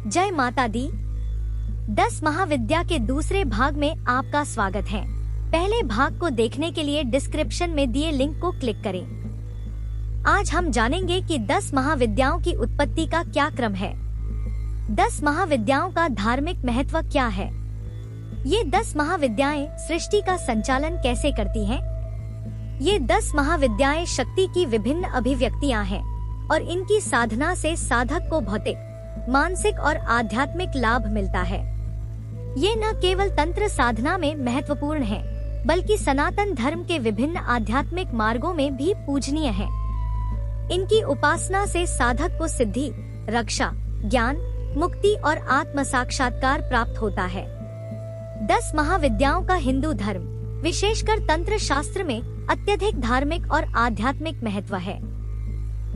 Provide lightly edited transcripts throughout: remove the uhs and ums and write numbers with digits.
जय माता दी। 10 महाविद्या के दूसरे भाग में आपका स्वागत है। पहले भाग को देखने के लिए डिस्क्रिप्शन में दिए लिंक को क्लिक करें। आज हम जानेंगे कि 10 महाविद्याओं की उत्पत्ति का क्या क्रम है। 10 महाविद्याओं का धार्मिक महत्व क्या है। ये 10 महाविद्याएं सृष्टि का संचालन कैसे करती हैं? ये 10 महाविद्याएं शक्ति की विभिन्न अभिव्यक्तियां हैं और इनकी साधना से साधक को भौतिक, मानसिक और आध्यात्मिक लाभ मिलता है। ये न केवल तंत्र साधना में महत्वपूर्ण है, बल्कि सनातन धर्म के विभिन्न आध्यात्मिक मार्गों में भी पूजनीय है। इनकी उपासना से साधक को सिद्धि, रक्षा, ज्ञान, मुक्ति और आत्म साक्षात्कार प्राप्त होता है। 10 महाविद्याओं का हिंदू धर्म, विशेषकर तंत्र शास्त्र में अत्यधिक धार्मिक और आध्यात्मिक महत्व है।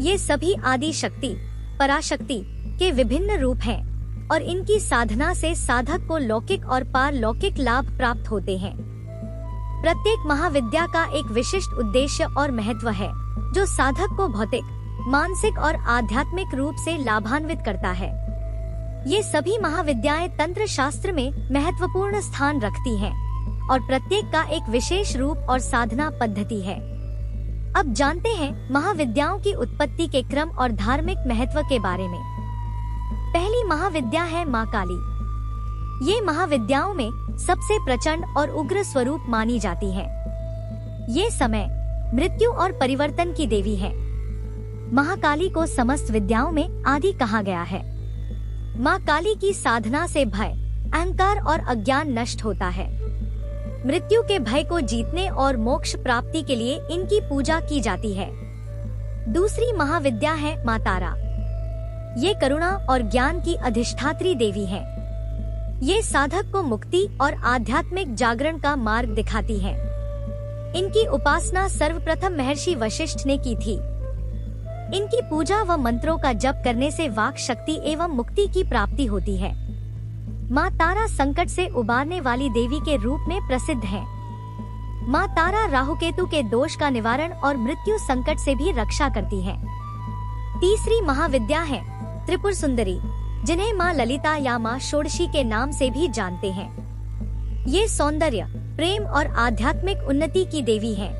ये सभी आदि शक्ति, पराशक्ति के विभिन्न रूप हैं और इनकी साधना से साधक को लौकिक और पारलौकिक लाभ प्राप्त होते हैं। प्रत्येक महाविद्या का एक विशिष्ट उद्देश्य और महत्व है, जो साधक को भौतिक, मानसिक और आध्यात्मिक रूप से लाभान्वित करता है। ये सभी महाविद्याएं तंत्र शास्त्र में महत्वपूर्ण स्थान रखती हैं और प्रत्येक का एक विशेष रूप और साधना पद्धति है। अब जानते हैं महाविद्याओं की उत्पत्ति के क्रम और धार्मिक महत्व के बारे में। पहली महाविद्या है माँ काली। ये महाविद्याओं में सबसे प्रचंड और उग्र स्वरूप मानी जाती है। ये समय, मृत्यु और परिवर्तन की देवी है। महाकाली को समस्त विद्याओं में आदि कहा गया है। माँ काली की साधना से भय, अहंकार और अज्ञान नष्ट होता है। मृत्यु के भय को जीतने और मोक्ष प्राप्ति के लिए इनकी पूजा की जाती है। दूसरी महाविद्या है माँ तारा। ये करुणा और ज्ञान की अधिष्ठात्री देवी है। ये साधक को मुक्ति और आध्यात्मिक जागरण का मार्ग दिखाती है। इनकी उपासना सर्वप्रथम महर्षि वशिष्ठ ने की थी। इनकी पूजा व मंत्रों का जप करने से वाक शक्ति एवं मुक्ति की प्राप्ति होती है। माँ तारा संकट से उबारने वाली देवी के रूप में प्रसिद्ध है। माँ तारा राहुकेतु के दोष का निवारण और मृत्यु संकट से भी रक्षा करती है। तीसरी महाविद्या है त्रिपुर सुंदरी, जिन्हें माँ ललिता या माँ षोडशी के नाम से भी जानते हैं। ये सौंदर्य, प्रेम और आध्यात्मिक उन्नति की देवी हैं।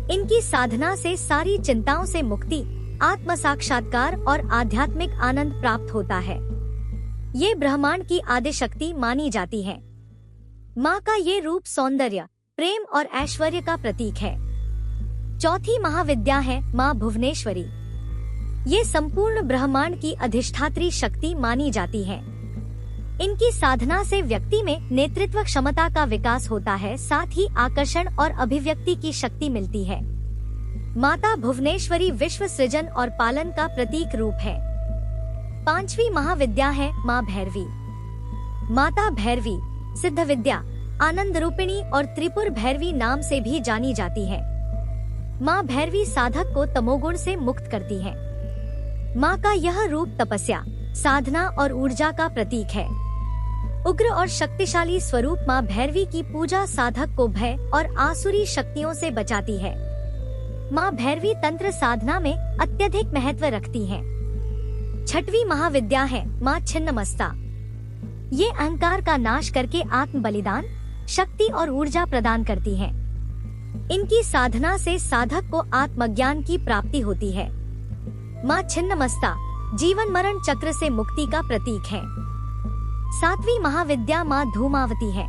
इनकी साधना से सारी चिंताओं से मुक्ति, आत्म साक्षात्कार और आध्यात्मिक आनंद प्राप्त होता है। ये ब्रह्मांड की आदि शक्ति मानी जाती है। माँ का ये रूप सौंदर्य, प्रेम और ऐश्वर्य का प्रतीक है। चौथी महाविद्या है माँ भुवनेश्वरी। ये संपूर्ण ब्रह्मांड की अधिष्ठात्री शक्ति मानी जाती है। इनकी साधना से व्यक्ति में नेतृत्व क्षमता का विकास होता है, साथ ही आकर्षण और अभिव्यक्ति की शक्ति मिलती है। माता भुवनेश्वरी विश्व सृजन और पालन का प्रतीक रूप है। पांचवी महाविद्या है माँ भैरवी। माता भैरवी सिद्ध विद्या, आनंद रूपिणी और त्रिपुर भैरवी नाम से भी जानी जाती है। माँ भैरवी साधक को तमोगुण से मुक्त करती है। माँ का यह रूप तपस्या, साधना और ऊर्जा का प्रतीक है। उग्र और शक्तिशाली स्वरूप माँ भैरवी की पूजा साधक को भय और आसुरी शक्तियों से बचाती है। माँ भैरवी तंत्र साधना में अत्यधिक महत्व रखती है। छठवीं महाविद्या है माँ छिन्नमस्ता। ये अहंकार का नाश करके आत्म बलिदान, शक्ति और ऊर्जा प्रदान करती है। इनकी साधना से साधक को आत्मज्ञान की प्राप्ति होती है। माँ छिन्नमस्ता जीवन मरण चक्र से मुक्ति का प्रतीक है। सातवीं महाविद्या माँ धूमावती है।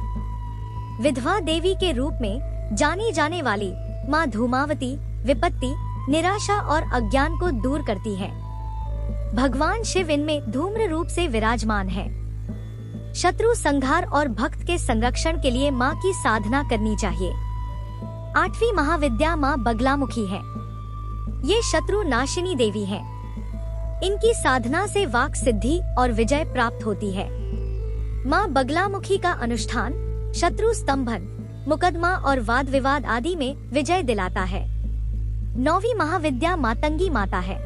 विधवा देवी के रूप में जानी जाने वाली माँ धूमावती विपत्ति, निराशा और अज्ञान को दूर करती है। भगवान शिव इनमें धूम्र रूप से विराजमान है। शत्रु संहार और भक्त के संरक्षण के लिए माँ की साधना करनी चाहिए। आठवीं महाविद्या माँ बगलामुखी है। ये शत्रु नाशिनी देवी है। इनकी साधना से वाक सिद्धि और विजय प्राप्त होती है। माँ बगलामुखी का अनुष्ठान शत्रु स्तंभन, मुकदमा और वाद विवाद आदि में विजय दिलाता है। नौवीं महाविद्या मातंगी माता है।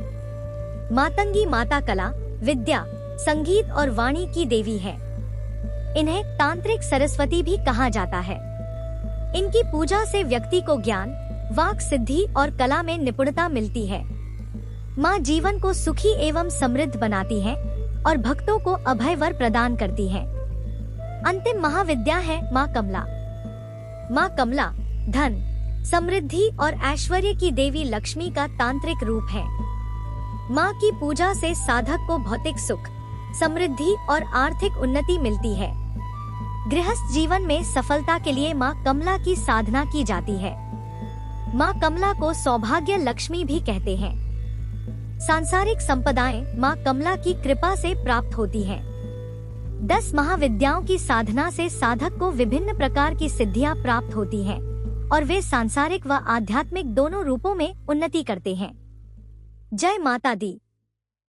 मातंगी माता कला, विद्या, संगीत और वाणी की देवी है। इन्हें तांत्रिक सरस्वती भी कहा जाता है। इनकी पूजा से व्यक्ति को ज्ञान, वाक सिद्धि और कला में निपुणता मिलती है। माँ जीवन को सुखी एवं समृद्ध बनाती हैं और भक्तों को अभय वर प्रदान करती है। अंतिम महाविद्या है माँ कमला। माँ कमला धन, समृद्धि और ऐश्वर्य की देवी लक्ष्मी का तांत्रिक रूप है। माँ की पूजा से साधक को भौतिक सुख, समृद्धि और आर्थिक उन्नति मिलती है। गृहस्थ जीवन में सफलता के लिए माँ कमला की साधना की जाती है। माँ कमला को सौभाग्य लक्ष्मी भी कहते हैं। सांसारिक संपदाएं माँ कमला की कृपा से प्राप्त होती हैं। 10 महाविद्याओं की साधना से साधक को विभिन्न प्रकार की सिद्धियां प्राप्त होती हैं और वे सांसारिक व आध्यात्मिक दोनों रूपों में उन्नति करते हैं। जय माता दी।